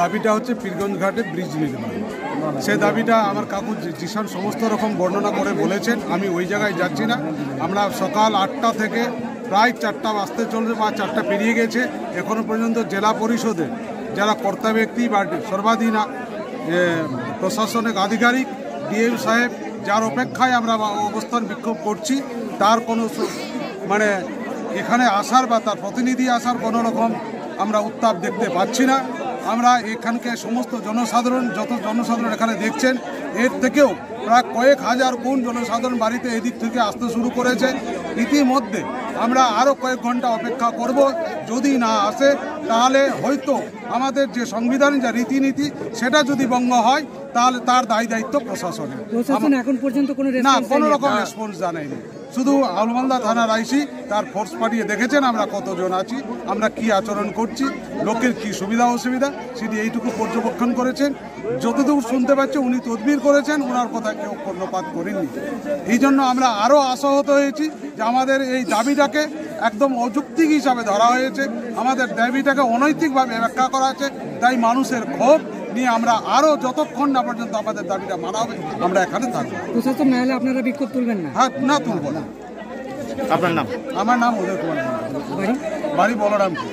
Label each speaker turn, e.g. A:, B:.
A: দাবিটা হচ্ছে পীরগঞ্জ ঘাটে ব্রিজ নির্মাণ। সে দাবিটা আমার কাকু জিশান সমস্ত রকম বর্ণনা করে বলেছেন, আমি ওই জায়গায় যাচ্ছি না। আমরা সকাল 8টা থেকে প্রায় 4টা বাজতে চলছে বা 4টা পেরিয়ে গেছে, এখনও পর্যন্ত জেলা পরিষদের যারা কর্তা ব্যক্তি বা সর্বাধীন প্রশাসনিক আধিকারিক ডিএম সাহেব যার অপেক্ষায় আমরা অবস্থান বিক্ষোভ করছি, তার কোনো মানে এখানে আসার বা তার প্রতিনিধি আসার কোনো রকম আমরা উত্তাপ দেখতে পাচ্ছি না। আমরা এখানকার সমস্ত জনসাধারণ, যত জনসাধারণ এখানে দেখছেন, এর থেকেও প্রায় কয়েক হাজার গুণ জনসাধারণ বাড়িতে এদিক থেকে আসতে শুরু করেছে। ইতিমধ্যে আমরা আরও কয়েক ঘন্টা অপেক্ষা করব। যদি না আসে তাহলে হয়তো আমাদের যে সংবিধানের যে রীতিনীতি সেটা যদি ভঙ্গ হয় তাহলে তার দায় দায়িত্ব প্রশাসনের।
B: এখন পর্যন্ত
A: কোনো রকম রেসপন্স জানায়নি। শুধু আলমালদা থানার আইসি তার ফোর্স পাঠিয়ে দেখেছেন আমরা কতজন আছি, আমরা কি আচরণ করছি, লোকের কি সুবিধা অসুবিধা, সেটি এইটুকু পর্যবেক্ষণ করেছেন। যতদূর শুনতে পাচ্ছি উনি তদবির করেছেন, ওনার কথা কেউ কর্ণপাত করেননি। এই জন্য আমরা আরও আশাহত হয়েছি যে আমাদের এই দাবিটাকে একদম অযৌক্তিক হিসাবে ধরা হয়েছে, আমাদের দাবিটাকে অনৈতিকভাবে ব্যাখ্যা করা হয়েছে। তাই মানুষের ক্ষোভ নিয়ে আমরা আরও যতক্ষণ না পর্যন্ত আমাদের দাবিটা মানা হবে আমরা এখানে থাকবো।
B: প্রশাসন না হলে আপনারা বিক্ষোভ তুলবেন না?
A: হ্যাঁ, না তুলব না।
C: আপনার নাম?
A: আমার নাম উদয় কুমার, বাড়ি বলরামপুর।